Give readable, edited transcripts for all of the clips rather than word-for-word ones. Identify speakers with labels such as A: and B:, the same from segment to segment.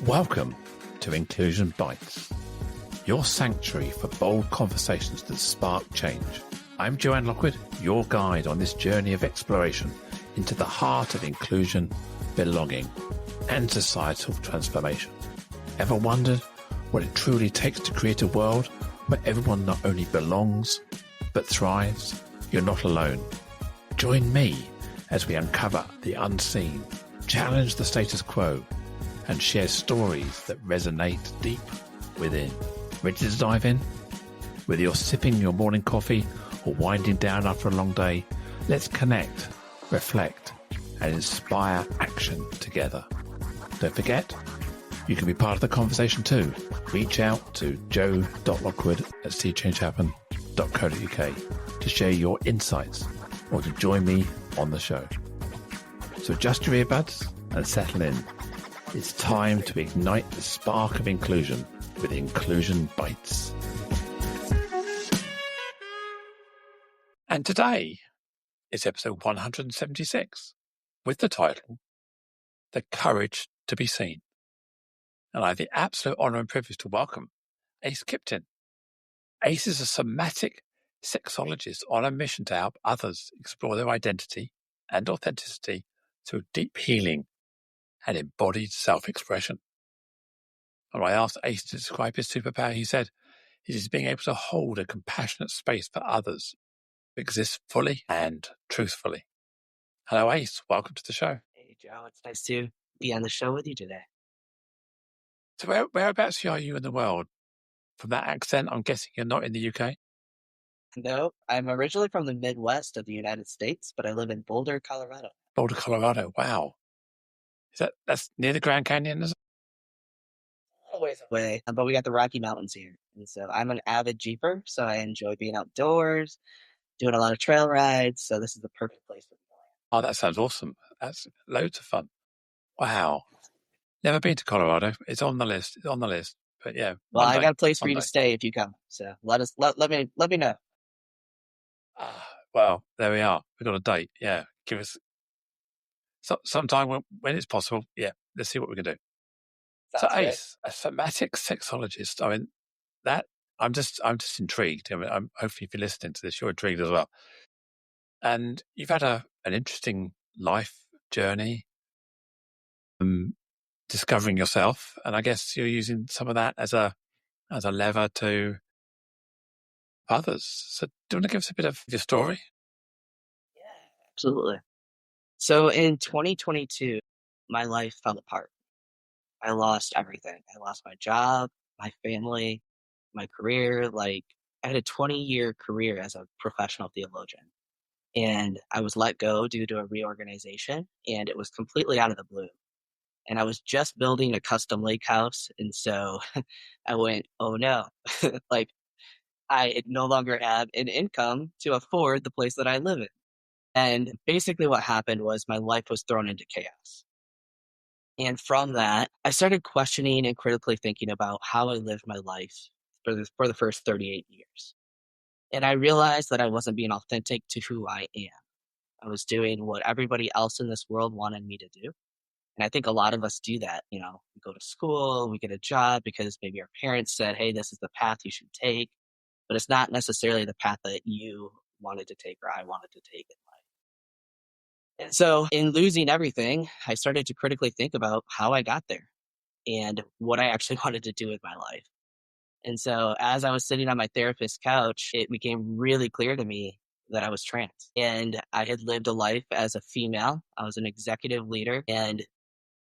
A: Welcome to Inclusion Bites, your sanctuary for bold conversations that spark change. I'm Joanne Lockwood, your guide on this journey of exploration into the heart of inclusion, belonging, and societal transformation. Ever wondered what it truly takes to create a world where everyone not only belongs, but thrives? You're not alone. Join me as we uncover the unseen, challenge the status quo, and share stories that resonate deep within. Ready to dive in? Whether you're sipping your morning coffee or winding down after a long day, let's connect, reflect, and inspire action together. Don't forget, you can be part of the conversation too. Reach out to joe.lockwood@seechangehappen.co.uk to share your insights or to join me on the show. So adjust your earbuds and settle in. It's time to ignite the spark of inclusion with Inclusion Bites. And today is episode 176 with the title, The Courage to be Seen. And I have the absolute honour and privilege to welcome Ayce Kyptyn. Ayce is a somatic sexologist on a mission to help others explore their identity and authenticity through deep healing and embodied self-expression. And when I asked Ayce to describe his superpower, he said, it is being able to hold a compassionate space for others to exist fully and truthfully. Hello, Ayce. Welcome to the show.
B: Hey, Joe. It's nice to be on the show with you today.
A: So whereabouts are you in the world? From that accent, I'm guessing you're not in the UK?
B: No, I'm originally from the Midwest of the United States, but I live in Boulder, Colorado.
A: Boulder, Colorado. Wow. That's near the Grand Canyon, is it?
B: A ways away, but we got the Rocky Mountains here. And so I'm an avid jeeper, so I enjoy being outdoors, doing a lot of trail rides. So this is the perfect place for me.
A: Oh, that sounds awesome. That's loads of fun. Wow. Never been to Colorado. It's on the list. But yeah.
B: Well, I got a place for you to stay if you come. So let me know.
A: Well, there we are. We've got a date. Yeah. Give us sometime when it's possible. Yeah. Let's see what we can do.
B: Sounds
A: so Ayce, a somatic sexologist. I mean, I'm just intrigued. I mean, hopefully if you're listening to this, you're intrigued as well. And you've had an interesting life journey, discovering yourself, and I guess you're using some of that as a lever to others. So do you want to give us a bit of your story?
B: Yeah, absolutely. So in 2022, my life fell apart. I lost everything. I lost my job, my family, my career. I had a 20-year career as a professional theologian, and I was let go due to a reorganization, and it was completely out of the blue. And I was just building a custom lake house, and so I went, oh no, I no longer have an income to afford the place that I live in. And basically what happened was my life was thrown into chaos. And from that, I started questioning and critically thinking about how I lived my life for the first 38 years. And I realized that I wasn't being authentic to who I am. I was doing what everybody else in this world wanted me to do. And I think a lot of us do that. You know, we go to school, we get a job because maybe our parents said, hey, this is the path you should take. But it's not necessarily the path that you wanted to take or I wanted to take in life. And so in losing everything, I started to critically think about how I got there and what I actually wanted to do with my life. And so as I was sitting on my therapist's couch, it became really clear to me that I was trans. And I had lived a life as a female. I was an executive leader, and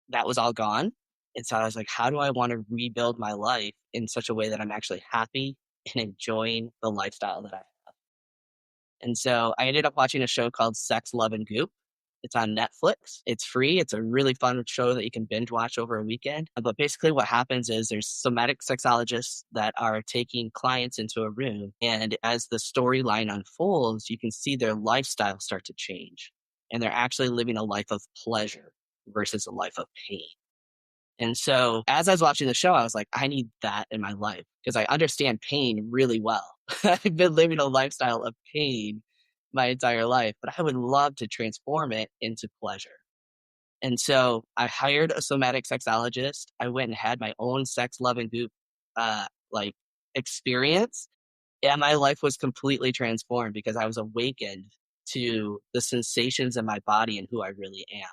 B: that was all gone. And so I was like, how do I want to rebuild my life in such a way that I'm actually happy and enjoying the lifestyle that I have? And so I ended up watching a show called Sex, Love, and Goop. It's on Netflix. It's free. It's a really fun show that you can binge watch over a weekend. But basically what happens is there's somatic sexologists that are taking clients into a room. And as the storyline unfolds, you can see their lifestyle start to change. And they're actually living a life of pleasure versus a life of pain. And so as I was watching the show, I was like, I need that in my life because I understand pain really well. I've been living a lifestyle of pain my entire life, but I would love to transform it into pleasure. And so I hired a somatic sexologist. I went and had my own sex, love, and goop like experience. And my life was completely transformed because I was awakened to the sensations in my body and who I really am.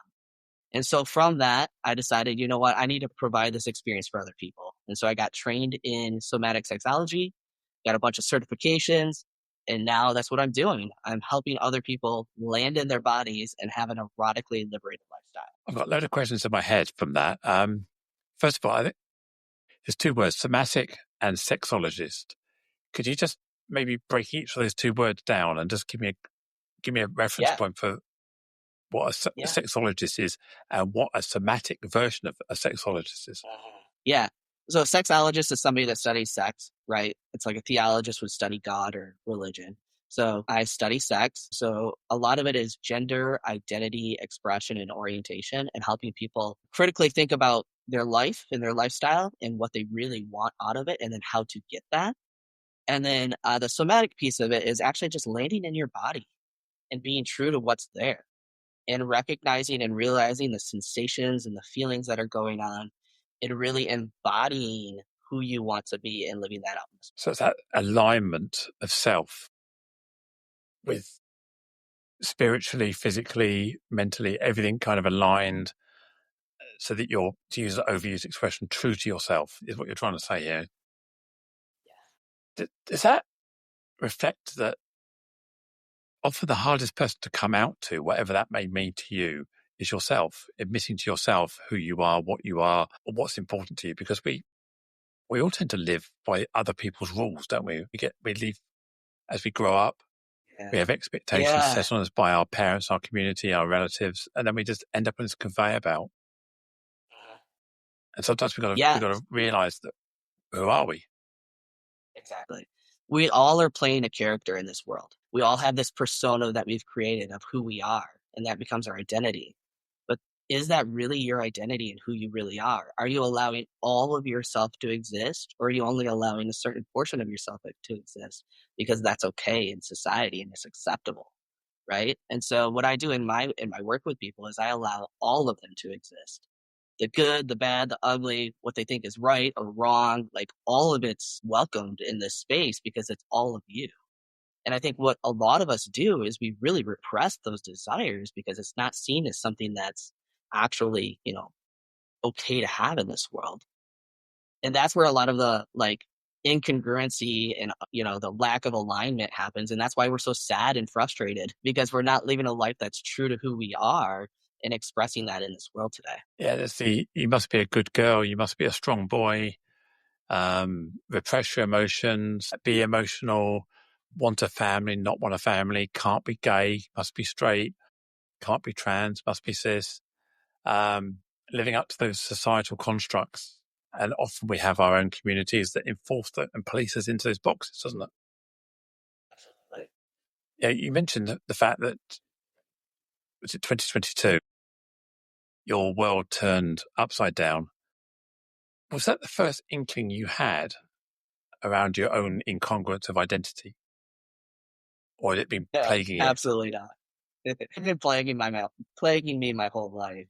B: And so from that, I decided, you know what, I need to provide this experience for other people. And so I got trained in somatic sexology, got a bunch of certifications, and now that's what I'm doing. I'm helping other people land in their bodies and have an erotically liberated lifestyle.
A: I've got a load of questions in my head from that. First of all, I think there's two words, somatic and sexologist. Could you just maybe break each of those two words down and just give me a reference
B: Yeah,
A: point for what a
B: yeah.
A: sexologist is and what a somatic version of a sexologist is?
B: Yeah. So a sexologist is somebody that studies sex, right? It's like a theologist would study God or religion. So I study sex. So a lot of it is gender, identity, expression, and orientation, and helping people critically think about their life and their lifestyle and what they really want out of it, and then how to get that. And then the somatic piece of it is actually just landing in your body and being true to what's there and recognizing and realizing the sensations and the feelings that are going on and really embodying who you want to be and living that out.
A: So it's that alignment of self with spiritually, physically, mentally, everything kind of aligned so that you're, to use an overused expression, true to yourself is what you're trying to say here. Does that reflect that often the hardest person to come out to, whatever that may mean to you, is yourself, admitting to yourself who you are, or what's important to you? Because we all tend to live by other people's rules, don't we? We live as we grow up.
B: Yeah.
A: We have expectations
B: Yeah.
A: set on us by our parents, our community, our relatives, and then we just end up on this conveyor belt. And sometimes we
B: Yeah,
A: got to realize that who are we?
B: exactly. We all are playing a character in this world. We all have this persona that we've created of who we are, and that becomes our identity. But is that really your identity and who you really are? Are you allowing all of yourself to exist, or are you only allowing a certain portion of yourself to exist because that's okay in society and it's acceptable, right? And so what I do in my work with people is I allow all of them to exist. The good, the bad, the ugly, what they think is right or wrong, like all of it's welcomed in this space because it's all of you. And I think what a lot of us do is we really repress those desires because it's not seen as something that's actually, okay to have in this world. And that's where a lot of the like incongruency and, the lack of alignment happens. And that's why we're so sad and frustrated because we're not living a life that's true to who we are and expressing that in this world today.
A: Yeah, there's you must be a good girl, you must be a strong boy, repress your emotions, be emotional, want a family, not want a family, can't be gay, must be straight, can't be trans, must be cis, living up to those societal constructs. And often we have our own communities that enforce that and police us into those boxes, doesn't it?
B: Absolutely.
A: Yeah, you mentioned the fact that, was it 2022, your world turned upside down. Was that the first inkling you had around your own incongruence of identity? Or had it been
B: No,
A: plaguing it?
B: absolutely not. It's been plaguing me my whole life.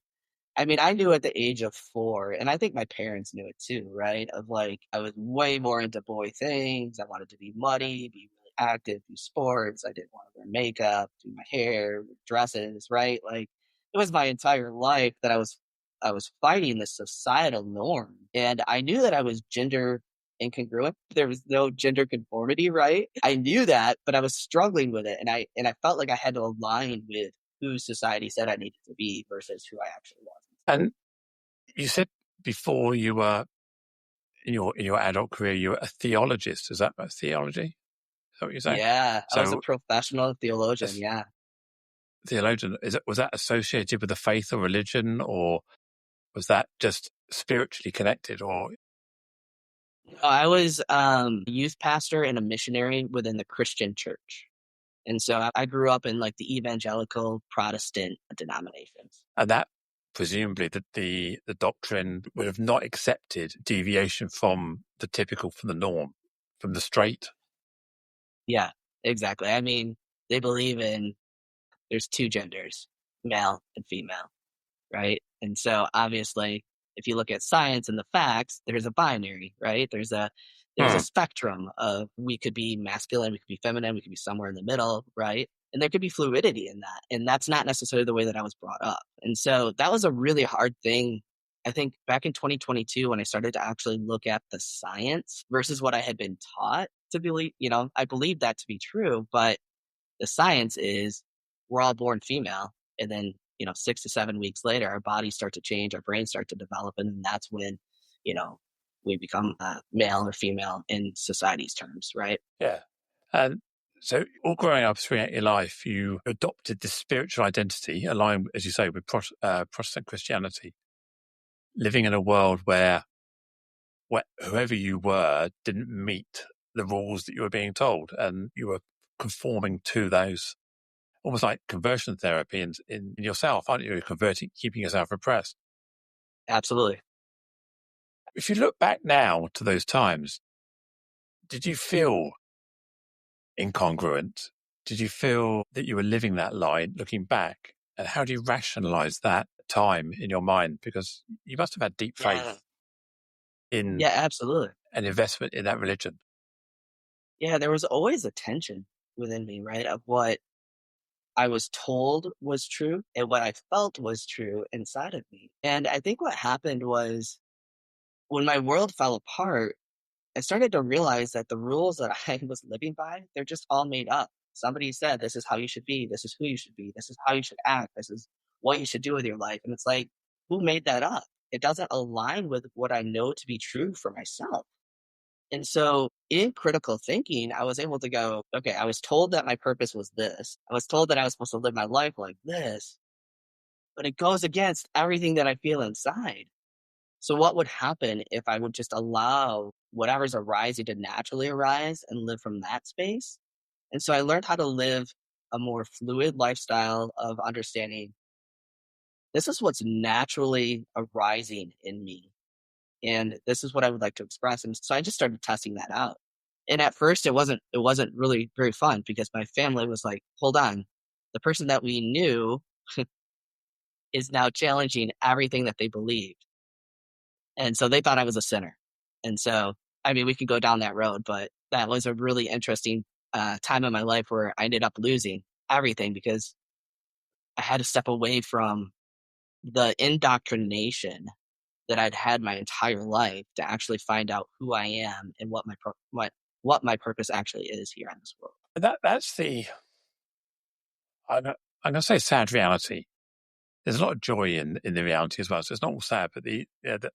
B: I mean, I knew at the age of 4, and I think my parents knew it too, right? Of like, I was way more into boy things. I wanted to be muddy, be really active, do sports. I didn't want to wear makeup, do my hair, dresses, right? Like, it was my entire life that I was fighting this societal norm, and I knew that I was gender incongruent. There was no gender conformity, right? I knew that, but I was struggling with it, and I felt like I had to align with who society said I needed to be versus who I actually was.
A: And you said before you were in your adult career, you were a theologist. Is that a theology? Is that what you're saying?
B: Yeah, I was a
A: So,
B: professional
A: a
B: theologian, yeah.
A: theologian, was that associated with a faith or religion, or was that just spiritually connected? Or
B: I was a youth pastor and a missionary within the Christian church. And so I grew up in like the evangelical Protestant denominations.
A: and that presumably that the doctrine would have not accepted deviation from the typical, from the norm, from the straight.
B: Yeah, exactly. I mean, they believe in there's two genders, male and female. right? And so obviously, if you look at science and the facts, there's a binary, right? There's a spectrum of, we could be masculine, we could be feminine, we could be somewhere in the middle, right? And there could be fluidity in that. And that's not necessarily the way that I was brought up. And so that was a really hard thing. I think back in 2022, when I started to actually look at the science versus what I had been taught to believe, I believed that to be true, but the science is, we're all born female. And then, 6 to 7 weeks later, our bodies start to change, our brains start to develop. And then that's when, you know, we become male or female in society's terms, right?
A: Yeah. And so all growing up throughout your life, you adopted this spiritual identity aligned, as you say, with Protestant Christianity, living in a world where whoever you were didn't meet the rules that you were being told, and you were conforming to those, almost like conversion therapy in yourself, aren't you? You're converting, keeping yourself repressed.
B: Absolutely.
A: If you look back now to those times, did you feel incongruent? Did you feel that you were living that lie looking back? And how do you rationalize that time in your mind? Because you must have had deep faith in
B: Yeah, absolutely.
A: an investment in that religion.
B: Yeah, there was always a tension within me, right? Of what I was told was true and what I felt was true inside of me. And I think what happened was, when my world fell apart, I started to realize that the rules that I was living by, they're just all made up. Somebody said, this is how you should be. This is who you should be. This is how you should act. This is what you should do with your life. And it's like, who made that up? It doesn't align with what I know to be true for myself. And so in critical thinking, I was able to go, okay, I was told that my purpose was this. I was told that I was supposed to live my life like this, but it goes against everything that I feel inside. So what would happen if I would just allow whatever's arising to naturally arise and live from that space? And so I learned how to live a more fluid lifestyle of understanding, this is what's naturally arising in me. And this is what I would like to express. And so I just started testing that out. And at first it wasn't really very fun, because my family was like, hold on, the person that we knew is now challenging everything that they believed. And so they thought I was a sinner. And so, I mean, we could go down that road, but that was a really interesting time in my life where I ended up losing everything, because I had to step away from the indoctrination that I'd had my entire life to actually find out who I am and what my purpose actually is here on this world.
A: That's the, I'm going to say, sad reality. There's a lot of joy in the reality as well. So it's not all sad, but the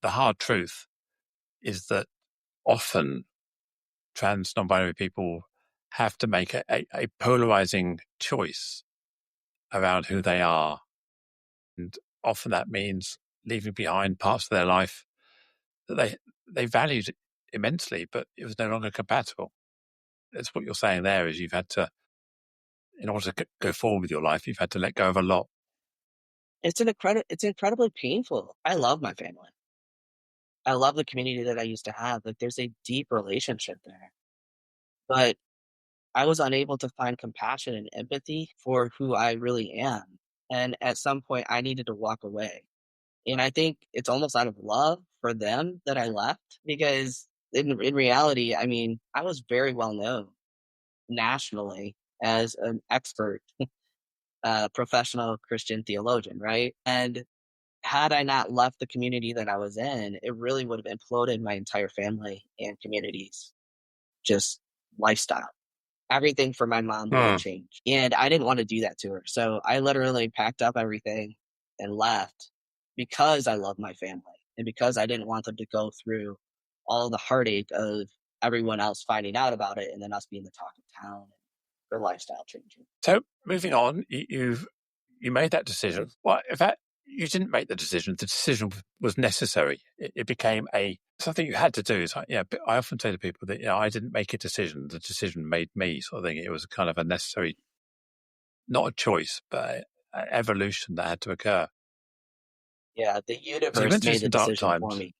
A: hard truth is that often trans non-binary people have to make a polarizing choice around who they are. And often that means leaving behind parts of their life that they valued immensely, but it was no longer compatible. That's what you're saying there, is you've had to, in order to go forward with your life, you've had to let go of a lot.
B: It's incredibly painful. I love my family. I love the community that I used to have. Like, there's a deep relationship there. But I was unable to find compassion and empathy for who I really am. And at some point I needed to walk away. And I think it's almost out of love for them that I left, because in reality, I mean, I was very well known nationally as an expert, professional Christian theologian, right? And had I not left the community that I was in, it really would have imploded my entire family and community's just lifestyle. Everything for my mom would have changed. And I didn't want to do that to her. So I literally packed up everything and left, because I love my family and because I didn't want them to go through all the heartache of everyone else finding out about it and then us being the talk of town and their lifestyle changing.
A: So moving on, you made that decision. Well, in fact, you didn't make the decision. The decision was necessary. It became something you had to do. It's like, I often say to people that, I didn't make a decision. The decision made me, sort of thing. It was kind of a necessary, not a choice, but an evolution that had to occur.
B: Yeah, the
A: So you
B: universe
A: went through
B: made the
A: some dark
B: decision for
A: times.
B: me.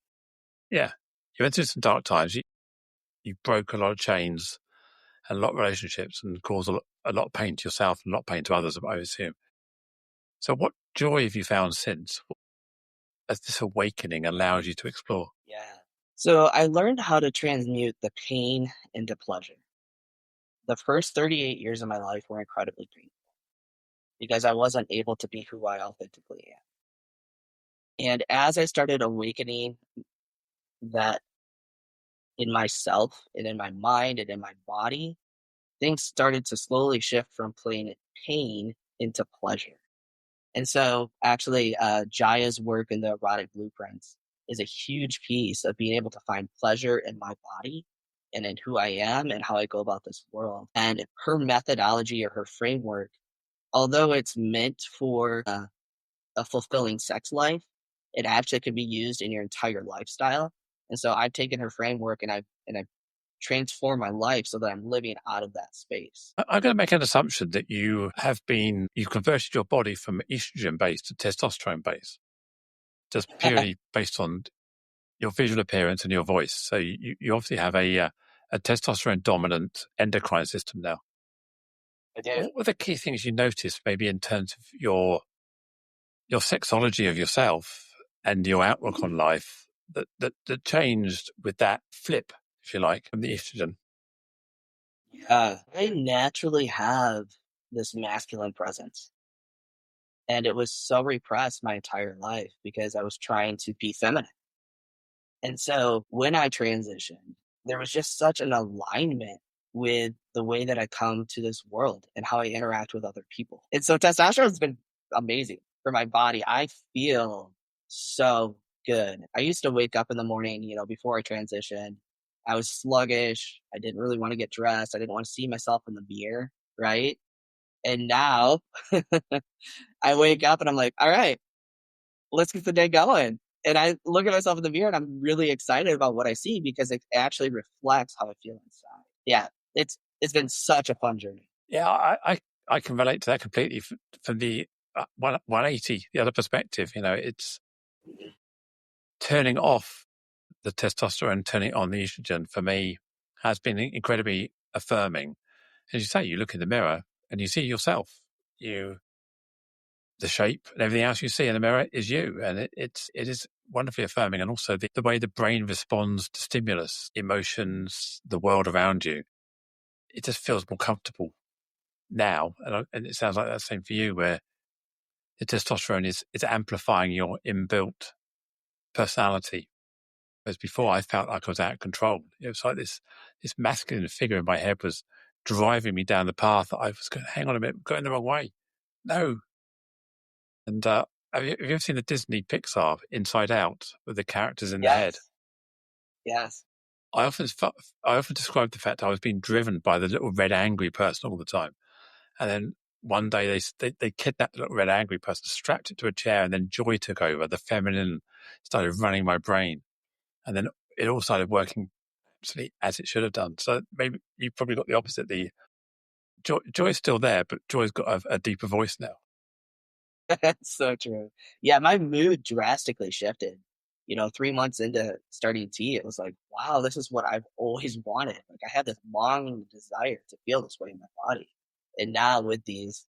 A: Yeah. You went through some dark times. You broke a lot of chains and a lot of relationships, and caused a lot of pain to yourself and a lot of pain to others, I assume. So what joy have you found since? as this awakening allows you to explore?
B: Yeah. So I learned how to transmute the pain into pleasure. The first 38 years of my life were incredibly painful because I wasn't able to be who I authentically am. And as I started awakening that in myself and in my mind and in my body, things started to slowly shift from plain pain into pleasure. And so, actually, Jaya's work in the erotic blueprints is a huge piece of being able to find pleasure in my body and in who I am and how I go about this world. And her methodology or her framework, although it's meant for a fulfilling sex life, it actually can be used in your entire lifestyle. And so, I've taken her framework and I've transformed my life so that I'm living out of that space.
A: I'm going to make an assumption that you've converted your body from estrogen based to testosterone based, just purely based on your visual appearance and your voice. So you obviously have a testosterone dominant endocrine system now.
B: I do.
A: What were the key things you noticed, maybe in terms of your sexology of yourself and your outlook on life that changed with that flip, if you like, from the estrogen?
B: Yeah, I naturally have this masculine presence. And it was so repressed my entire life because I was trying to be feminine. And so when I transitioned, there was just such an alignment with the way that I come to this world and how I interact with other people. And so testosterone has been amazing for my body. I feel so good. I used to wake up in the morning, before I transitioned. I was sluggish. I didn't really want to get dressed. I didn't want to see myself in the mirror. Right. And now I wake up and I'm like, all right, let's get the day going. And I look at myself in the mirror and I'm really excited about what I see because it actually reflects how I feel inside. Yeah, it's been such a fun journey.
A: Yeah, I can relate to that completely from the 180, the other perspective. It's turning off the testosterone, turning on the estrogen for me has been incredibly affirming. As you say, you look in the mirror and you see yourself. The shape and everything else you see in the mirror is you. And it is wonderfully affirming. And also the way the brain responds to stimulus, emotions, the world around you, it just feels more comfortable now. And it sounds like that's the same for you, where the testosterone is amplifying your inbuilt personality. Whereas before I felt like I was out of control. It was like this masculine figure in my head was driving me down the path that I was going, hang on a minute, going the wrong way. No. And have you ever seen the Disney Pixar Inside Out with the characters in the head?
B: Yes. Yes.
A: I often describe the fact I was being driven by the little red angry person all the time. And then one day they kidnapped the little red angry person, strapped it to a chair, and then joy took over. The feminine started running my brain. And then it all started working absolutely as it should have done. So maybe you probably got the opposite. The joy is still there, but joy's got a deeper voice now.
B: That's so true. Yeah, my mood drastically shifted. 3 months into starting tea, it was like, wow, this is what I've always wanted. Like I had this longing desire to feel this way in my body. And now with these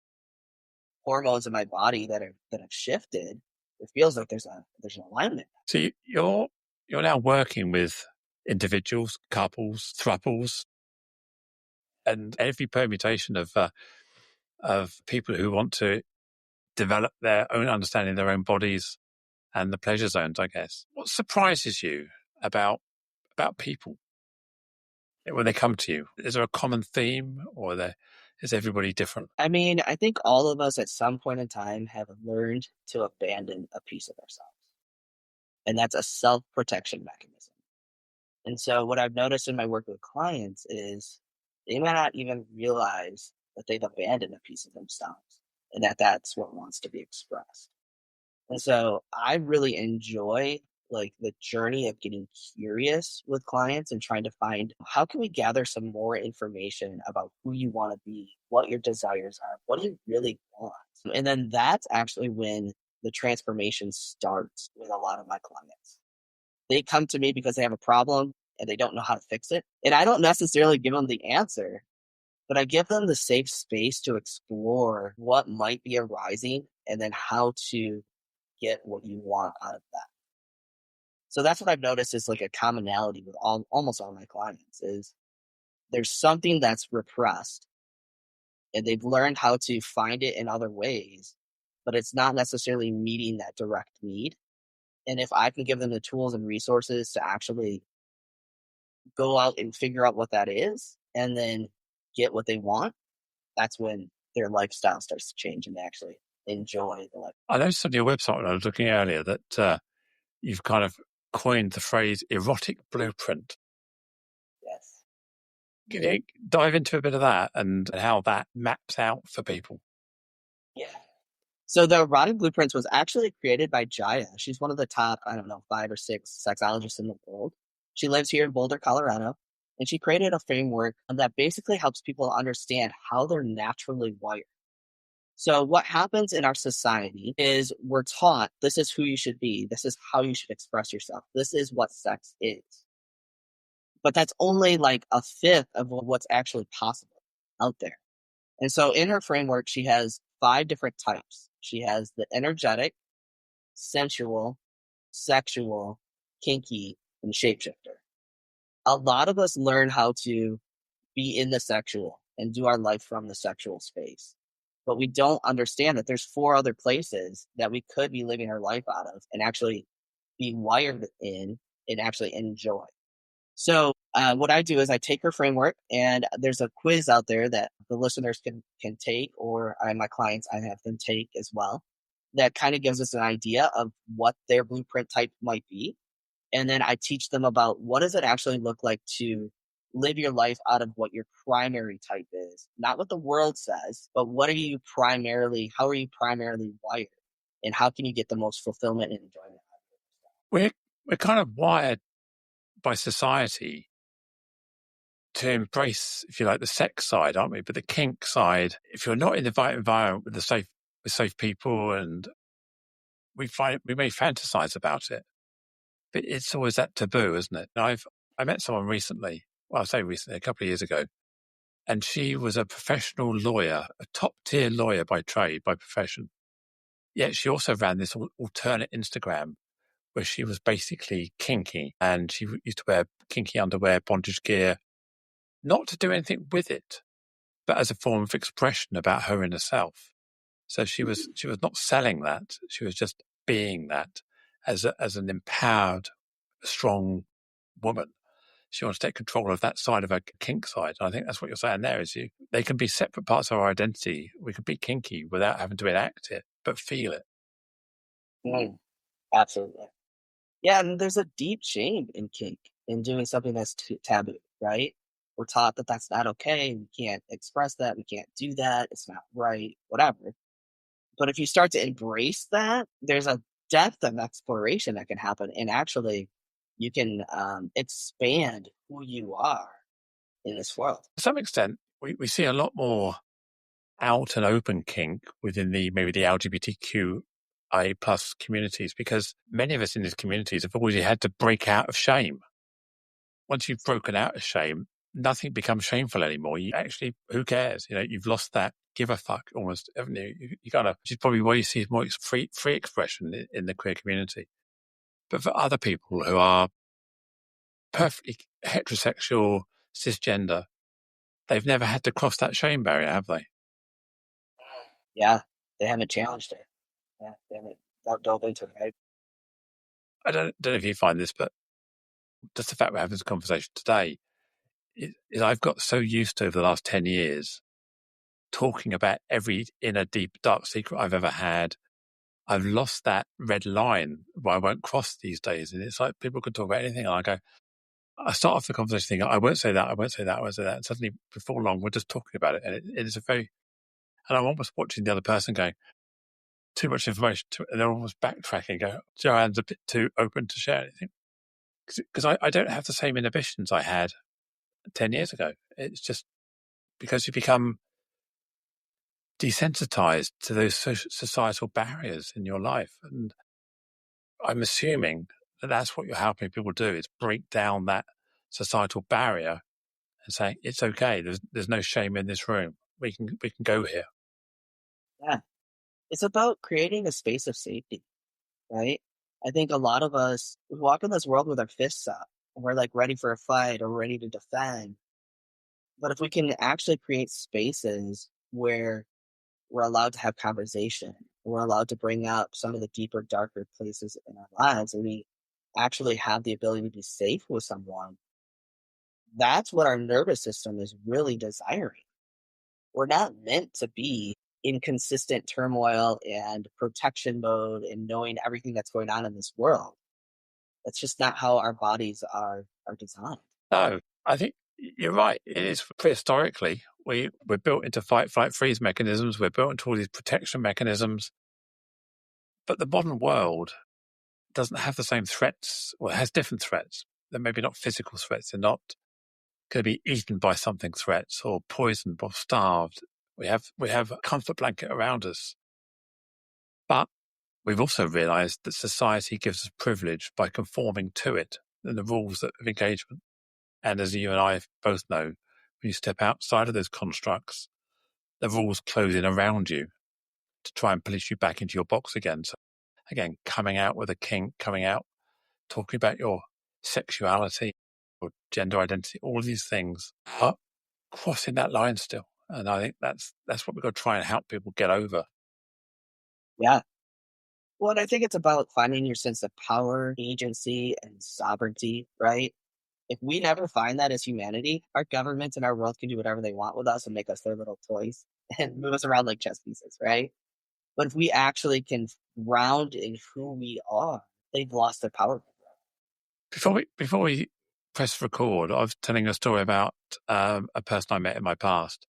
B: hormones in my body that have shifted, it feels like there's an alignment.
A: So you're now working with individuals, couples, thruples, and every permutation of people who want to develop their own understanding of their own bodies and the pleasure zones, I guess. What surprises you about people when they come to you? Is there a common theme, or is everybody different?
B: I mean, I think all of us at some point in time have learned to abandon a piece of ourselves, and that's a self-protection mechanism. And so, what I've noticed in my work with clients is they might not even realize that they've abandoned a piece of themselves and that that's what wants to be expressed. And so I really enjoy like the journey of getting curious with clients and trying to find how can we gather some more information about who you want to be, what your desires are, what do you really want. And then that's actually when the transformation starts with a lot of my clients. They come to me because they have a problem and they don't know how to fix it. And I don't necessarily give them the answer, but I give them the safe space to explore what might be arising and then how to get what you want out of that. So that's what I've noticed is like a commonality with almost all my clients is there's something that's repressed and they've learned how to find it in other ways, but it's not necessarily meeting that direct need. And if I can give them the tools and resources to actually go out and figure out what that is and then get what they want, that's when their lifestyle starts to change and they actually enjoy the life.
A: I noticed on your website when I was looking earlier that you've kind of coined the phrase erotic blueprint.
B: Yes.
A: Can you dive into a bit of that and how that maps out for people?
B: Yeah. So the erotic blueprints was actually created by Jaya. She's one of the top, I don't know, 5 or 6 sexologists in the world. She lives here in Boulder, Colorado, and she created a framework that basically helps people understand how they're naturally wired. So what happens in our society is we're taught this is who you should be. This is how you should express yourself. This is what sex is. But that's only like a fifth of what's actually possible out there. And so in her framework, she has 5 different types. She has the energetic, sensual, sexual, kinky, and shapeshifter. A lot of us learn how to be in the sexual and do our life from the sexual space. But we don't understand that there's 4 other places that we could be living our life out of and actually be wired in and actually enjoy. So what I do is I take her framework, and there's a quiz out there that the listeners can take, or my clients I have them take as well. That kind of gives us an idea of what their blueprint type might be, and then I teach them about what does it actually look like to live your life out of what your primary type is, not what the world says, but what are you primarily? How are you primarily wired, and how can you get the most fulfillment and enjoyment out of it?
A: We're kind of wired by society to embrace, if you like, the sex side, aren't we? But the kink side, if you're not in the right environment with safe people, and we may fantasize about it, but it's always that taboo, isn't it? I met someone recently. Well, I say recently, a couple of years ago, and she was a professional lawyer, a top tier lawyer by trade, by profession. Yet she also ran this alternate Instagram where she was basically kinky, and she used to wear kinky underwear, bondage gear, not to do anything with it, but as a form of expression about her inner self. So she was not selling that; she was just being that as an empowered, strong woman. She wants to take control of that side of her kink side. And I think that's what you're saying there. They can be separate parts of our identity. We can be kinky without having to enact it, but feel it.
B: Absolutely. Yeah, and there's a deep shame in kink in doing something that's taboo, right? We're taught that that's not okay. We can't express that. We can't do that. It's not right, whatever. But if you start to embrace that, there's a depth of exploration that can happen. And actually, you can expand who you are in this world.
A: To some extent, we see a lot more out and open kink within maybe the LGBTQI plus communities, because many of us in these communities have already had to break out of shame. Once you've broken out of shame, nothing becomes shameful anymore. You actually, who cares? You've lost that give a fuck almost, haven't you? You kind of, which is probably why you see more free expression in the queer community. But for other people who are perfectly heterosexual, cisgender, they've never had to cross that shame barrier, have they?
B: Yeah, they haven't challenged it. Yeah, they haven't dove into it, right?
A: I don't know if you find this, but just the fact we're having this conversation today is I've got so used to over the last 10 years talking about every inner deep dark secret I've ever had. I've lost that red line where I won't cross these days. And it's like people can talk about anything. And I start off the conversation thinking, I won't say that, I won't say that, I won't say that. And suddenly before long, we're just talking about it. And it is and I'm almost watching the other person going, too much information. And they're almost backtracking, go, Joanne's a bit too open to share anything. Because I don't have the same inhibitions I had 10 years ago. It's just because you become desensitized to those societal barriers in your life. And I'm assuming that that's what you're helping people do, is break down that societal barrier and saying, it's okay. There's no shame in this room. We can go here.
B: Yeah. It's about creating a space of safety, right? I think a lot of us we walk in this world with our fists up and we're like ready for a fight or ready to defend. But if we can actually create spaces where we're allowed to have conversation, we're allowed to bring up some of the deeper, darker places in our lives, and we actually have the ability to be safe with someone, that's what our nervous system is really desiring. We're not meant to be in consistent turmoil and protection mode and knowing everything that's going on in this world. That's just not how our bodies are designed.
A: No, I think you're right. It is prehistorically. We're built into fight, flight, freeze mechanisms. We're built into all these protection mechanisms. But the modern world doesn't have the same threats, or it has different threats. They're maybe not physical threats. They're not going to be eaten by something threats or poisoned or starved. We have a comfort blanket around us. But we've also realized that society gives us privilege by conforming to it and the rules of engagement. And as you and I both know, when you step outside of those constructs, the rules close in around you to try and police you back into your box again. So again, coming out with a kink, coming out, talking about your sexuality or gender identity, all of these things are crossing that line still. And I think that's what we've got to try and help people get over.
B: Yeah. Well, and I think it's about finding your sense of power, agency, and sovereignty, right? If we never find that as humanity, our governments and our world can do whatever they want with us and make us their little toys and move us around like chess pieces, right? But if we actually can ground in who we are, they've lost their power.
A: Before we press record, I was telling a story about a person I met in my past,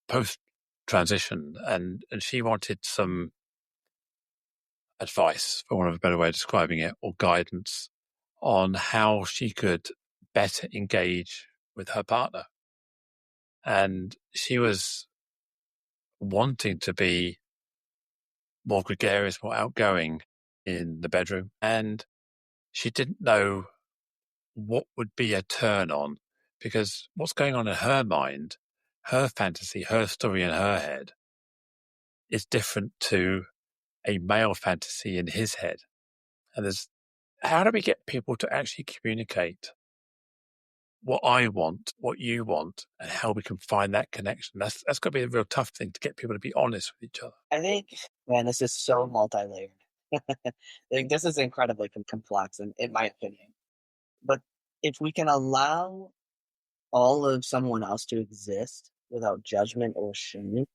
A: post transition, and she wanted some advice, for want of a better way of describing it, or guidance on how she could better engage with her partner. And she was wanting to be more gregarious, more outgoing in the bedroom. And she didn't know what would be a turn on, because what's going on in her mind, her fantasy, her story in her head is different to a male fantasy in his head. And how do we get people to actually communicate what I want, what you want, and how we can find that connection? That's got to be a real tough thing, to get people to be honest with each other.
B: I think, man, this is so multi-layered. Like, this is incredibly complex, in my opinion. But if we can allow all of someone else to exist without judgment or shame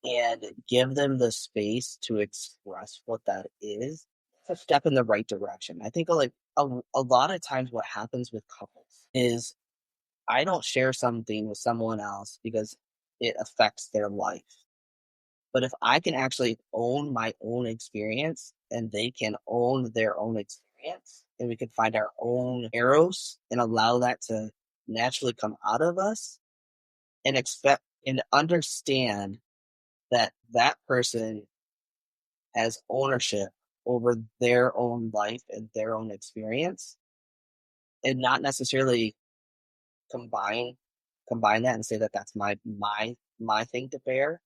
B: and give them the space to express what that is, it's a step in the right direction. I think like a lot of times what happens with couples is I don't share something with someone else because it affects their life. But if I can actually own my own experience and they can own their own experience, and we can find our own arrows and allow that to naturally come out of us and expect and understand that that person has ownership over their own life and their own experience, and not necessarily combine that and say that that's my thing to bear.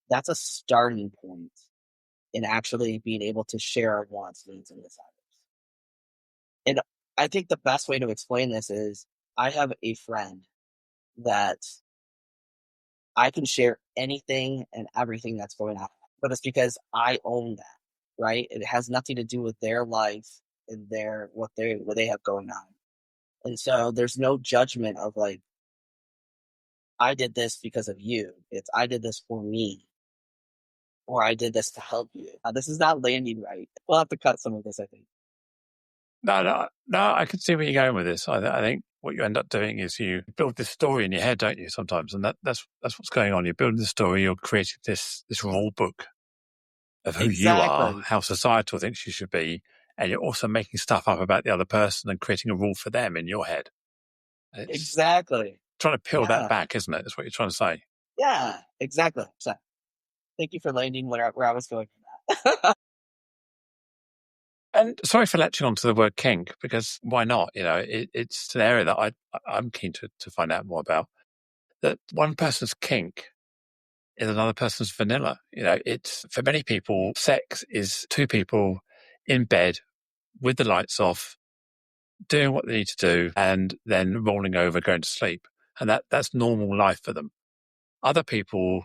B: That's a starting point in actually being able to share our wants, needs, and desires. And I think the best way to explain this is I have a friend that I can share anything and everything that's going on, but it's because I own that, right? It has nothing to do with their life and what they have going on. And so there's no judgment of like, I did this because of you. It's I did this for me, or I did this to help you. This is not landing right. We'll have to cut some of this, I think.
A: No, I can see where you're going with this. I think what you end up doing is you build this story in your head, don't you, sometimes? And that's what's going on. You're building the story, you're creating this rule book of who you are,
B: Exactly.
A: how societal thinks you should be, and you're also making stuff up about the other person and creating a rule for them in your head. It's
B: Exactly.
A: trying to peel that
B: Yeah.
A: back, isn't it? That's what you're trying to say.
B: Yeah. Exactly. So thank you for landing where I was going with that.
A: And sorry for latching onto the word kink, because why not? You know, it's an area that I'm keen to find out more about. That one person's kink is another person's vanilla. You know, it's for many people, sex is two people in bed with the lights off, doing what they need to do, and then rolling over, going to sleep. And that's normal life for them. Other people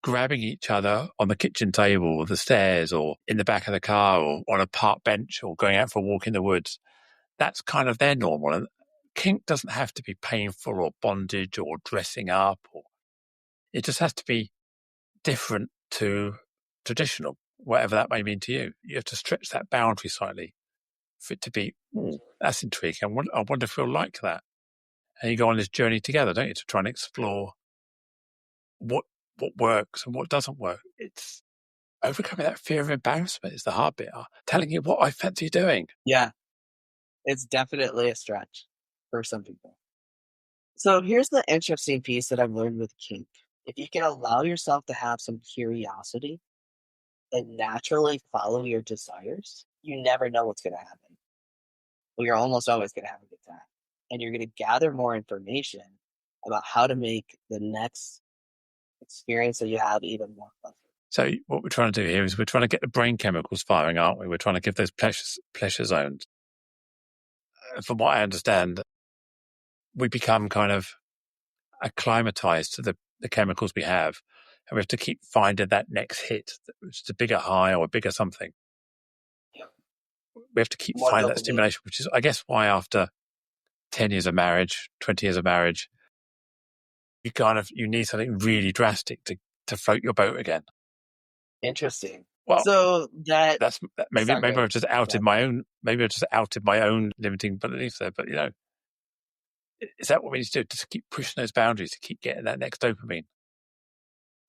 A: grabbing each other on the kitchen table or the stairs or in the back of the car or on a park bench or going out for a walk in the woods, that's kind of their normal. And kink doesn't have to be painful or bondage or dressing up. It just has to be different to traditional, whatever that may mean to you. You have to stretch that boundary slightly for it to be, that's intriguing. I wonder if we'll like that. And you go on this journey together, don't you, to try and explore what works and what doesn't work. It's overcoming that fear of embarrassment is the hard bit. Telling you what I fancy doing.
B: Yeah, it's definitely a stretch for some people. So here's the interesting piece that I've learned with kink. If you can allow yourself to have some curiosity and naturally follow your desires, you never know what's going to happen. Well, you're almost always going to have a good time. And you're going to gather more information about how to make the next experience that you have even more pleasant.
A: So what we're trying to do here is we're trying to get the brain chemicals firing, aren't we? We're trying to give those pleasure zones. From what I understand, we become kind of acclimatized to the chemicals we have, and we have to keep finding that next hit, which is a bigger high or a bigger something.
B: Yeah.
A: We have to keep
B: More
A: finding
B: dopamine.
A: that stimulation, which is, I guess, why after 10 years of marriage, 20 years of marriage, you need something really drastic to float your boat again.
B: Interesting.
A: Well,
B: so
A: maybe
B: sorry,
A: I've just outed my own. Maybe I've just outed my own limiting beliefs there. But is that what we need to do? Just keep pushing those boundaries to keep getting that next dopamine.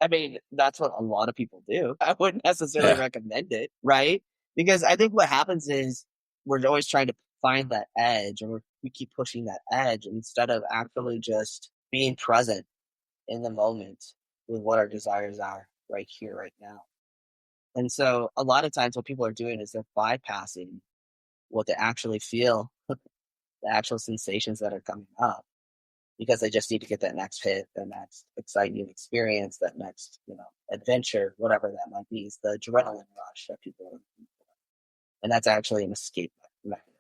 B: I mean, that's what a lot of people do. I wouldn't necessarily recommend it, right? Because I think what happens is we're always trying to find that edge, and we keep pushing that edge instead of actually just being present in the moment with what our desires are right here, right now. And so a lot of times what people are doing is they're bypassing what they actually feel, the actual sensations that are coming up, because they just need to get that next hit, the next exciting experience, that next, adventure, whatever that might be. It's the adrenaline rush that people are looking for. And that's actually an escape mechanism.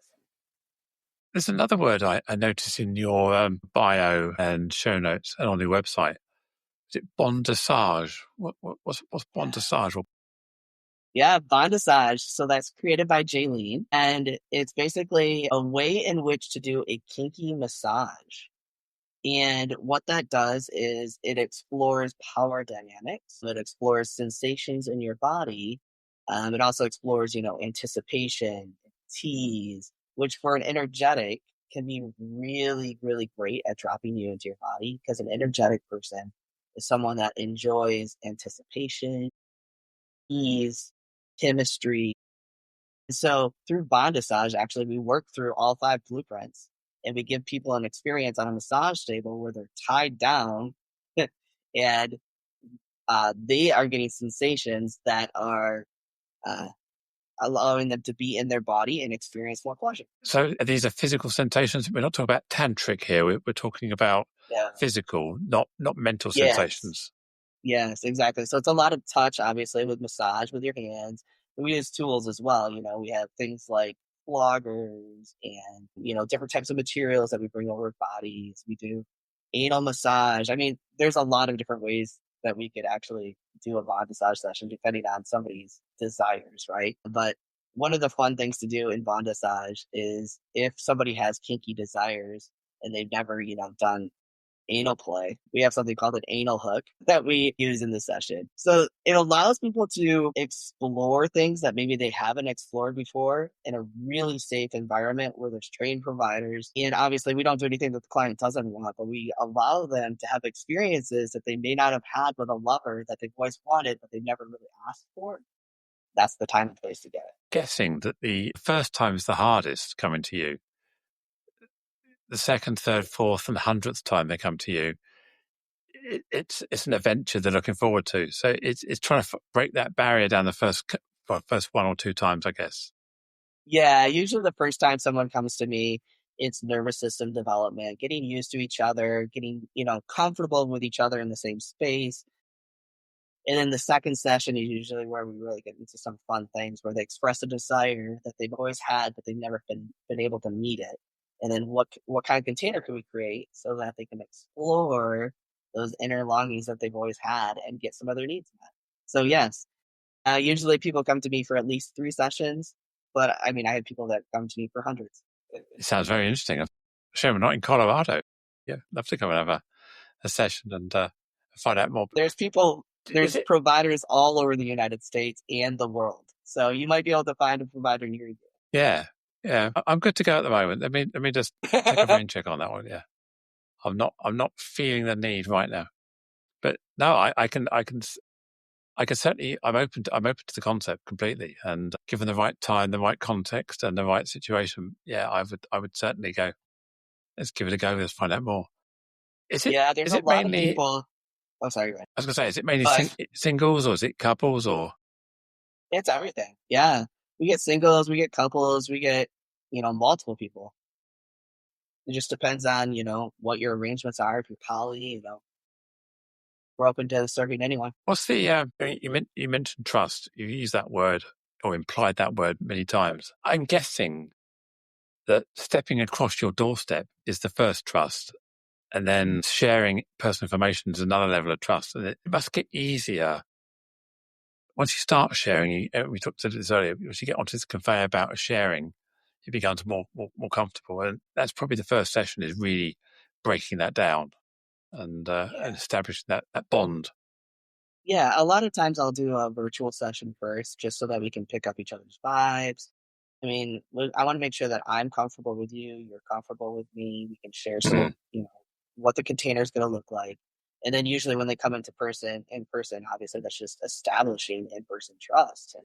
A: There's another word I noticed in your bio and show notes and on your website. Is it bondage? What's bondage?
B: Yeah, bondage. So that's created by Jaylene. And it's basically a way in which to do a kinky massage. And what that does is it explores power dynamics. It explores sensations in your body. It also explores, anticipation, tease, which for an energetic can be really, really great at dropping you into your body, because an energetic person is someone that enjoys anticipation, ease, chemistry. So through bondage, actually, we work through all 5 blueprints, and we give people an experience on a massage table where they're tied down and they are getting sensations that are allowing them to be in their body and experience more pleasure.
A: So these are physical sensations. We're not talking about tantric here. We're talking about physical, not mental sensations.
B: Yes, exactly. So it's a lot of touch, obviously, with massage with your hands. We use tools as well. We have things like floggers and, different types of materials that we bring over bodies. We do anal massage. I mean, there's a lot of different ways that we could actually do a bond massage session depending on somebody's desires, right? But one of the fun things to do in bond massage is if somebody has kinky desires and they've never, done anal play, we have something called an anal hook that we use in the session. So it allows people to explore things that maybe they haven't explored before in a really safe environment where there's trained providers. And obviously we don't do anything that the client doesn't want, but we allow them to have experiences that they may not have had with a lover that they've always wanted, but they've never really asked for. That's the time and place to get it.
A: Guessing that the first time is the hardest coming to you. The second, third, fourth, and 100th time they come to you, it's an adventure they're looking forward to. So it's trying to break that barrier down the first 1 or 2 times, I guess.
B: Yeah, usually the first time someone comes to me, it's nervous system development, getting used to each other, getting, comfortable with each other in the same space. And then the second session is usually where we really get into some fun things where they express a desire that they've always had, but they've never been able to meet it. And then what kind of container can we create so that they can explore those inner longings that they've always had and get some of their needs met. So yes, usually people come to me for at least 3 sessions, but I mean, I had people that come to me for hundreds.
A: It sounds very interesting. Shame we're not in Colorado. Yeah, love to come and have a session and find out more.
B: There's providers all over the United States and the world. So you might be able to find a provider near you.
A: Yeah. I'm good to go at the moment. Let me just take a brain check on that one. Yeah. I'm not feeling the need right now. But no, I can certainly, I'm open to the concept completely. And given the right time, the right context and the right situation, yeah, I would certainly go. Let's give it a go. Let's find out more. There's
B: a lot
A: mainly,
B: of people. Oh, sorry, go ahead.
A: I was going to say, is it mainly singles or is it couples or?
B: It's everything. Yeah. We get singles, we get couples, we get, multiple people. It just depends on, what your arrangements are. If you're poly, we're open to serving anyone.
A: What's the, you mentioned trust. You used that word or implied that word many times. I'm guessing that stepping across your doorstep is the first trust. And then sharing personal information is another level of trust. And it must get easier. Once you start sharing, we talked about this earlier, once you get onto this conveyor belt of sharing, it becomes more comfortable. And that's probably the first session is really breaking that down and establishing that bond.
B: Yeah, a lot of times I'll do a virtual session first just so that we can pick up each other's vibes. I mean, I want to make sure that I'm comfortable with you, you're comfortable with me. We can share some, what the container is going to look like. And then usually when they come in person, obviously that's just establishing in-person trust. And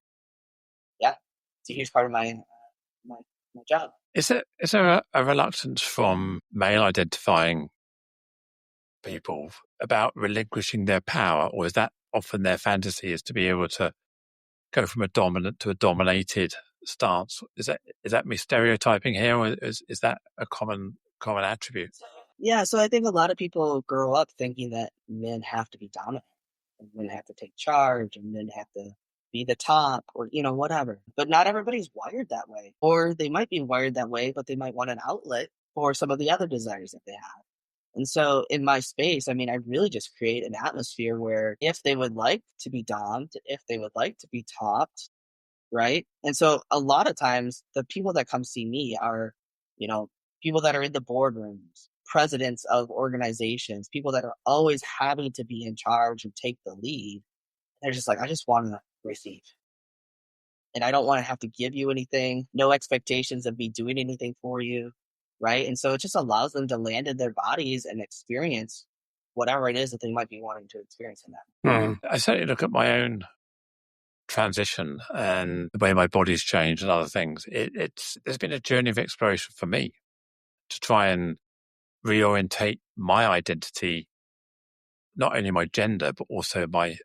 B: yeah, it's a huge part of my job.
A: Is there a reluctance from male identifying people about relinquishing their power, or is that often their fantasy is to be able to go from a dominant to a dominated stance? Is that me stereotyping here, or is that a common attribute?
B: Yeah, so I think a lot of people grow up thinking that men have to be dominant and men have to take charge and men have to be the top or, whatever. But not everybody's wired that way. Or they might be wired that way, but they might want an outlet for some of the other desires that they have. And so in my space, I mean, I really just create an atmosphere where if they would like to be domed, if they would like to be topped, right? And so a lot of times the people that come see me are, you know, people that are in the boardrooms, presidents of organizations, people that are always having to be in charge and take the lead. They're just like, I just want to receive. And I don't want to have to give you anything, no expectations of me doing anything for you. Right. And so it just allows them to land in their bodies and experience whatever it is that they might be wanting to experience in that.
A: I certainly look at my own transition and the way my body's changed and other things. There's been a journey of exploration for me to try and reorientate my identity, not only my gender, but also my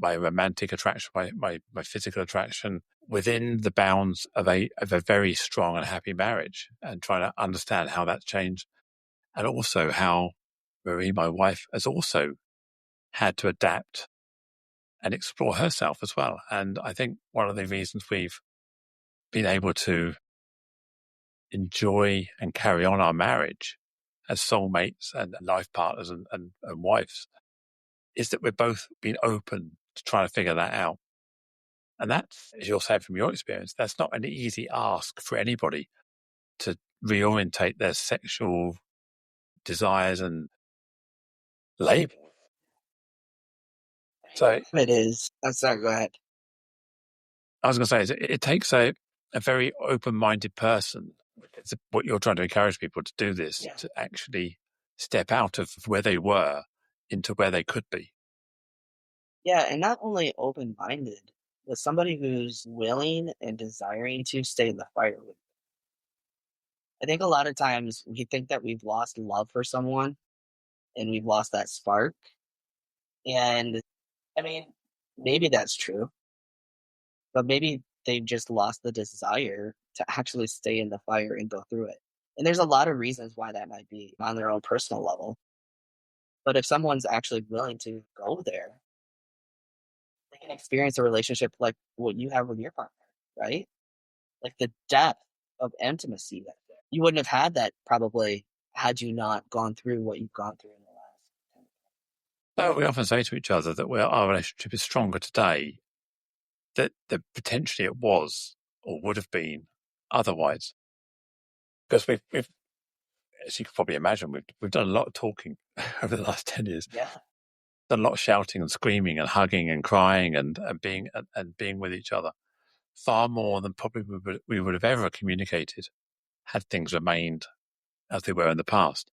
A: romantic attraction, my physical attraction within the bounds of a very strong and happy marriage, and trying to understand how that's changed. And also how Marie, my wife, has also had to adapt and explore herself as well. And I think one of the reasons we've been able to enjoy and carry on our marriage as soulmates and life partners and wives is that we've both been open to trying to figure that out. And that's, as you're saying from your experience, that's not an easy ask for anybody to reorientate their sexual desires and label. So
B: It is. I'm sorry, go ahead.
A: I was going to say, it takes a very open-minded person. It's what you're trying to encourage people to do this, to actually step out of where they were into where they could be.
B: Yeah, and not only open-minded, but somebody who's willing and desiring to stay in the fire with. I think a lot of times we think that we've lost love for someone and we've lost that spark. And I mean, maybe that's true, but maybe they've just lost the desire to actually stay in the fire and go through it. And there's a lot of reasons why that might be on their own personal level. But if someone's actually willing to go there, can experience a relationship like what you have with your partner, right? Like the depth of intimacy that you wouldn't have had that probably had you not gone through what you've gone through in the last.
A: So we often say to each other that our relationship is stronger today that potentially it was or would have been otherwise. Because we've as you can probably imagine, we've done a lot of talking over the last 10 years.
B: Yeah.
A: Done a lot of shouting and screaming and hugging and crying and being with each other. Far more than probably we would have ever communicated had things remained as they were in the past.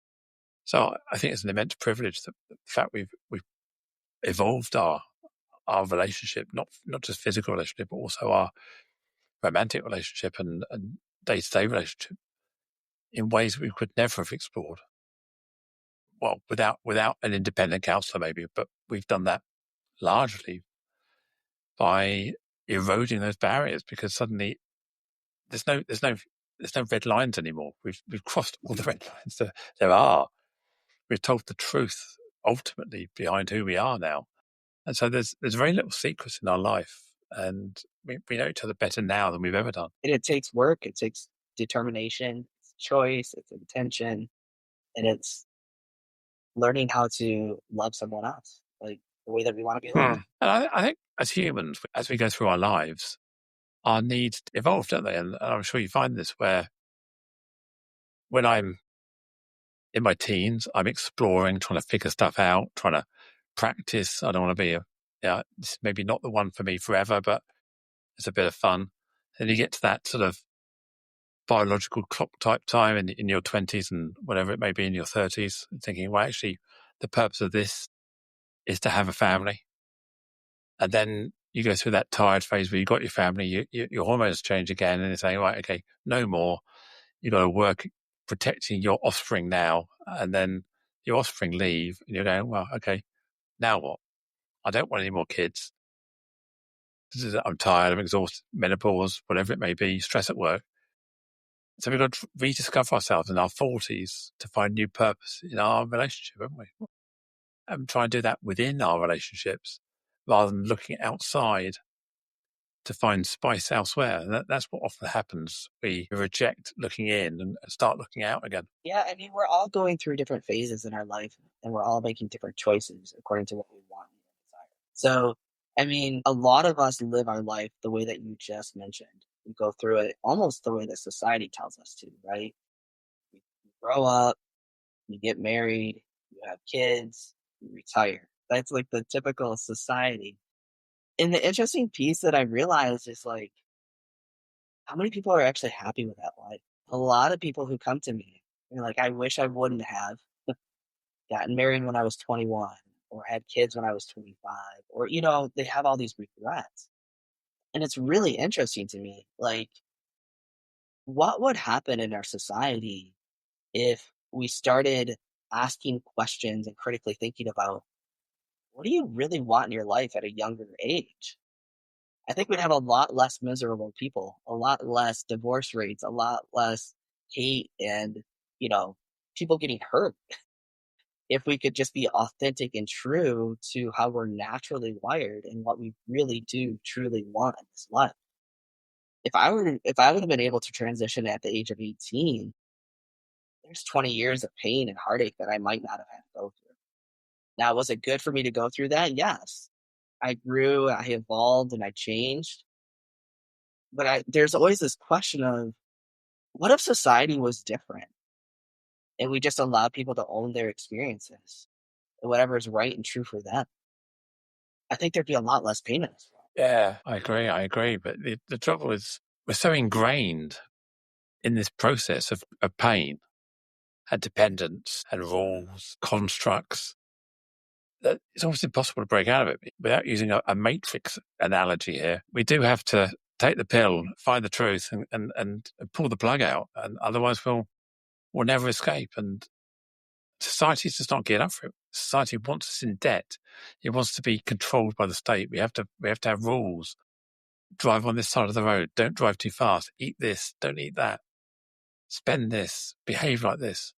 A: So I think it's an immense privilege that the fact we've evolved our relationship, not just physical relationship, but also our romantic relationship and day-to-day relationship in ways we could never have explored. Well, without an independent counsellor, maybe, but we've done that largely by eroding those barriers because suddenly there's no red lines anymore. We've crossed all the red lines there are. We've told the truth ultimately behind who we are now, and so there's very little secrets in our life, and we know each other better now than we've ever done.
B: And it takes work. It takes determination. It's choice. It's intention, and it's learning how to love someone else like the way that we want to be loved.
A: And I think as humans, as we go through our lives, our needs evolve, don't they? And I'm sure you find this where when I'm in my teens, I'm exploring, trying to figure stuff out, trying to practice. I don't want to be this is maybe not the one for me forever, but it's a bit of fun. And you get to that sort of biological clock type time in your 20s and whatever it may be in your 30s, thinking, well, actually, the purpose of this is to have a family. And then you go through that tired phase where you've got your family, your hormones change again, and you're saying, right, okay, no more. You've got to work protecting your offspring now. And then your offspring leave, and you're going, well, okay, now what? I don't want any more kids. I'm tired, I'm exhausted, menopause, whatever it may be, stress at work. So we've got to rediscover ourselves in our 40s to find new purpose in our relationship, haven't we? And try and do that within our relationships rather than looking outside to find spice elsewhere. And that's what often happens. We reject looking in and start looking out again.
B: Yeah, I mean, we're all going through different phases in our life, and we're all making different choices according to what we want and desire. So, I mean, a lot of us live our life the way that you just mentioned. We go through it almost the way that society tells us to, right? You grow up, you get married, you have kids, you retire. That's like the typical society. And the interesting piece that I realized is like, how many people are actually happy with that life? A lot of people who come to me, they're like, I wish I wouldn't have gotten married when I was 21 or had kids when I was 25, or, they have all these regrets. And it's really interesting to me. Like, what would happen in our society if we started asking questions and critically thinking about what do you really want in your life at a younger age? I think we'd have a lot less miserable people, a lot less divorce rates, a lot less hate and, you know, people getting hurt if we could just be authentic and true to how we're naturally wired and what we really do truly want in this life. If I would have been able to transition at the age of 18, there's 20 years of pain and heartache that I might not have had to go through. Now, was it good for me to go through that? Yes. I grew, I evolved, and I changed. But there's always this question of what if society was different and we just allowed people to own their experiences and whatever is right and true for them? I think there'd be a lot less pain in this world.
A: Yeah, I agree. But the trouble is we're so ingrained in this process of pain and dependence and rules, constructs, that it's almost impossible to break out of it without using a matrix analogy here. We do have to take the pill, find the truth, and pull the plug out, and otherwise we'll never escape. And society does not get up for it. Society wants us in debt. It wants to be controlled by the state. We have to have rules. Drive on this side of the road. Don't drive too fast. Eat this. Don't eat that. Spend this. Behave like this.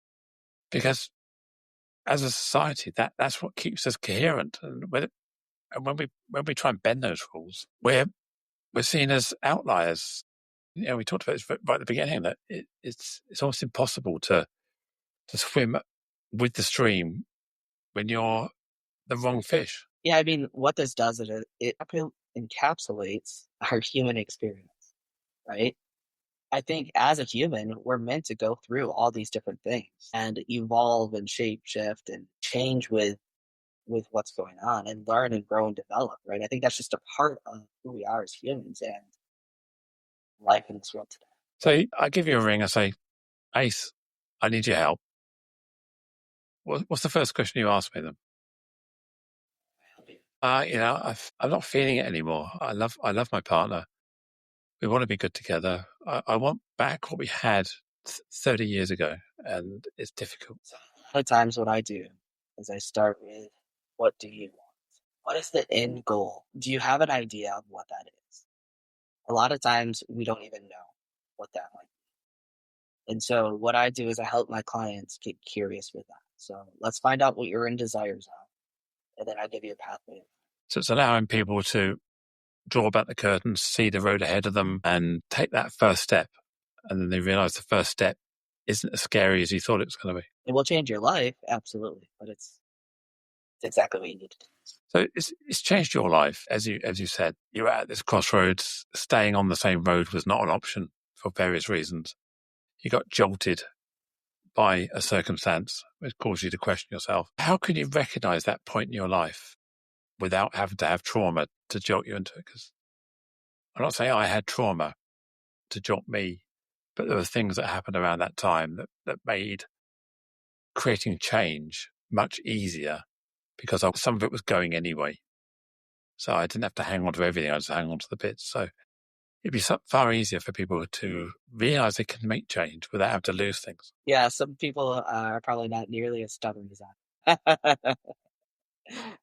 A: Because as a society, that's what keeps us coherent. And And when we try and bend those rules, we're seen as outliers. We talked about this right at the beginning, that it's almost impossible to swim with the stream when you're the wrong fish.
B: Yeah, I mean, what this does is it encapsulates our human experience, right? I think as a human, we're meant to go through all these different things and evolve and shape shift and change with what's going on and learn and grow and develop, right? I think that's just a part of who we are as humans and life in this world today.
A: So I give you a ring. I say, Ayce, I need your help. What's the first question you ask me then? I'm not feeling it anymore. I love my partner. We want to be good together. I want back what we had 30 years ago, and it's difficult.
B: So a lot of times what I do is I start with, what do you want? What is the end goal? Do you have an idea of what that is? A lot of times we don't even know what that might be. And so what I do is I help my clients get curious with that. So let's find out what your end desires are, and then I give you a pathway.
A: So it's allowing people to draw back the curtains, see the road ahead of them, and take that first step. And then they realize the first step isn't as scary as you thought it was going to be.
B: It will change your life, absolutely, but it's exactly what you need to do.
A: So it's changed your life, as you said. You were at this crossroads. Staying on the same road was not an option for various reasons. You got jolted by a circumstance which caused you to question yourself. How can you recognize that point in your life without having to have trauma to jolt you into it? Because I'm not saying I had trauma to jolt me, but there were things that happened around that time that made creating change much easier, because some of it was going anyway. So I didn't have to hang on to everything. I just hang on to the bits. So it'd be far easier for people to realize they can make change without having to lose things.
B: Yeah, some people are probably not nearly as stubborn as I.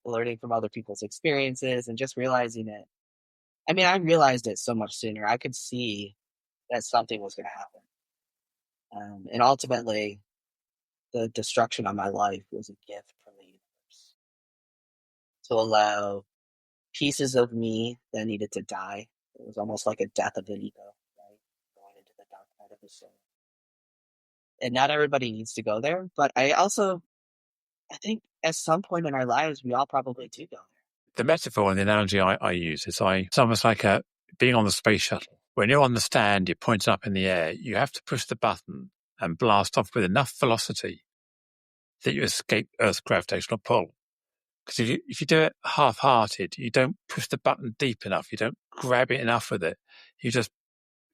B: Learning from other people's experiences and just realizing it. I mean, I realized it so much sooner. I could see that something was going to happen. And ultimately, the destruction of my life was a gift from the universe to allow pieces of me that needed to die. It was almost like a death of the ego, right? Going into the dark night of the soul. And not everybody needs to go there, but I think at some point in our lives, we all probably do go there.
A: The metaphor and the analogy I use is it's almost like being on the space shuttle. When you're on the stand, you're pointing up in the air, you have to push the button and blast off with enough velocity that you escape Earth's gravitational pull. Because if you do it half-hearted, you don't push the button deep enough, you don't grab it enough with it, you just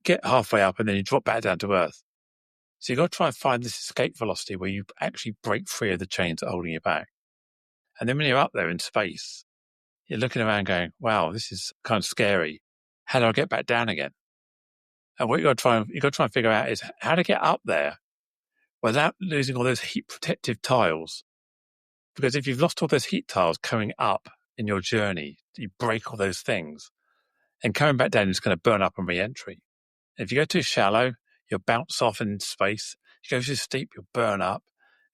A: get halfway up and then you drop back down to Earth. So you've got to try and find this escape velocity where you actually break free of the chains that are holding you back. And then when you're up there in space, you're looking around going, wow, this is kind of scary. How do I get back down again? And what you've got to try and figure out is how to get up there without losing all those heat protective tiles. Because if you've lost all those heat tiles coming up in your journey, you break all those things. And coming back down is going to burn up on re-entry. If you go too shallow, you'll bounce off in space. If you go too steep, you'll burn up.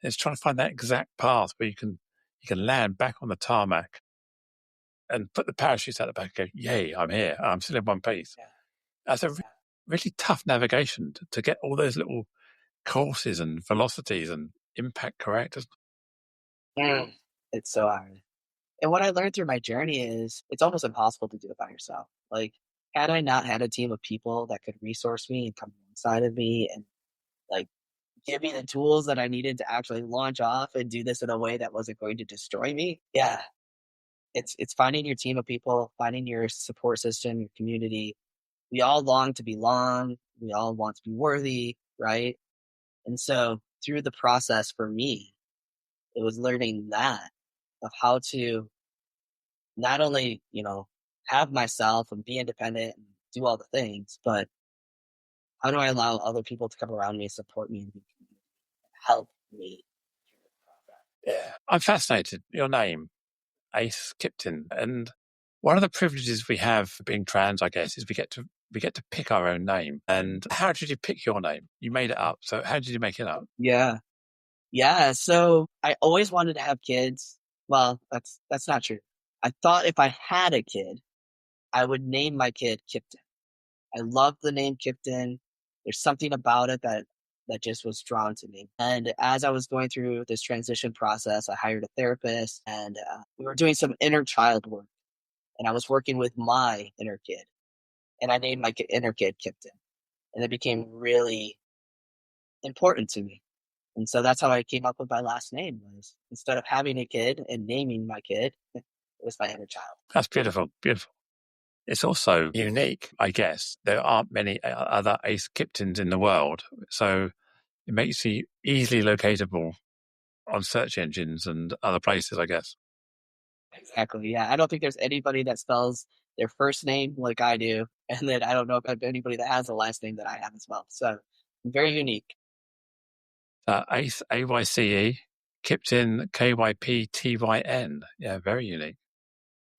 A: And it's trying to find that exact path where you can land back on the tarmac and put the parachutes out the back and go, yay, I'm here. I'm still in one piece. Yeah. That's a really tough navigation to get all those little courses and velocities and impact correct.
B: It's so hard. And what I learned through my journey is it's almost impossible to do it by yourself. Like, had I not had a team of people that could resource me and come alongside of me and like give me the tools that I needed to actually launch off and do this in a way that wasn't going to destroy me. Yeah. It's finding your team of people, finding your support system, your community. We all long to belong. We all want to be worthy, right? And so through the process for me, it was learning that of how to not only, have myself and be independent and do all the things, but how do I allow other people to come around me, support me, and help me through the process?
A: Yeah. I'm fascinated. Your name, Ayce Kyptyn. And one of the privileges we have for being trans, I guess, is we get to pick our own name. And how did you pick your name? You made it up. So how did you make it up?
B: Yeah. So I always wanted to have kids. Well, that's not true. I thought if I had a kid, I would name my kid Kyptyn. I love the name Kyptyn. There's something about it that just was drawn to me. And as I was going through this transition process, I hired a therapist, and we were doing some inner child work. And I was working with my inner kid, and I named my inner kid Kyptyn. And it became really important to me. And so that's how I came up with my last name. Was instead of having a kid and naming my kid, it was my inner child.
A: That's beautiful, beautiful. It's also unique, I guess. There aren't many other Ayce Kyptyns in the world, so it makes you easily locatable on search engines and other places, I guess.
B: Exactly. Yeah. I don't think there's anybody that spells their first name like I do. And then I don't know if anybody that has a last name that I have as well. So very unique.
A: Ayce, A-Y-C-E, Kyptyn, K-Y-P-T-Y-N. Yeah, very unique.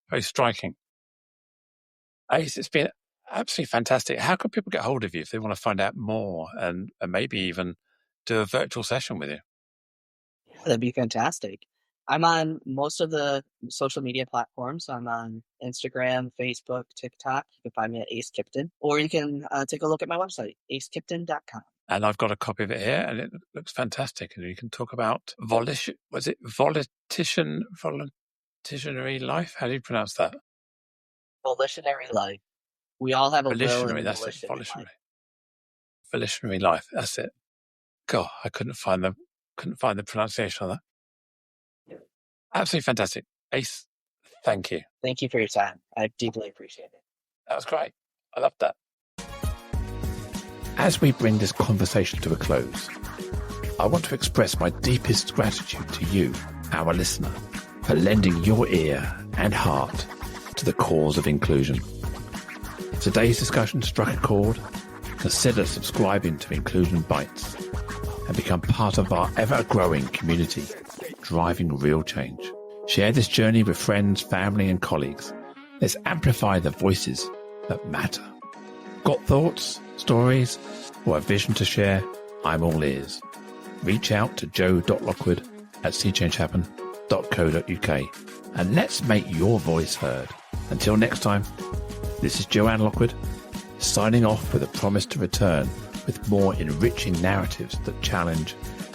A: Very striking. Ayce, it's been absolutely fantastic. How can people get hold of you if they want to find out more and maybe even do a virtual session with you?
B: Yeah, that'd be fantastic. I'm on most of the social media platforms. I'm on Instagram, Facebook, TikTok. You can find me at Ayce Kyptyn, or you can take a look at my website, acekyptyn.com.
A: And I've got a copy of it here, and it looks fantastic. And you can talk about volitionary life? How do you pronounce that?
B: Volitionary life. We all have a will
A: Volitionary,
B: and
A: that's it.
B: volition in life.
A: Volitionary life, that's it. God, I couldn't find the pronunciation of that. Absolutely fantastic. Ayce, thank you.
B: Thank you for your time. I deeply appreciate it.
A: That was great. I loved that. As we bring this conversation to a close, I want to express my deepest gratitude to you, our listener, for lending your ear and heart to the cause of inclusion. If today's discussion struck a chord, consider subscribing to Inclusion Bites and become part of our ever-growing community, driving real change. Share this journey with friends, family, and colleagues. Let's amplify the voices that matter. Got thoughts, stories, or a vision to share? I'm all ears. Reach out to joe.lockwood@seechangehappen.co.uk and let's make your voice heard. Until next time, this is Joanne Lockwood, signing off with a promise to return with more enriching narratives that challenge,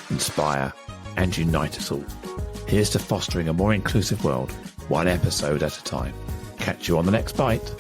A: inspire, and unite us all. Here's to fostering a more inclusive world, one episode at a time. Catch you on the next bite.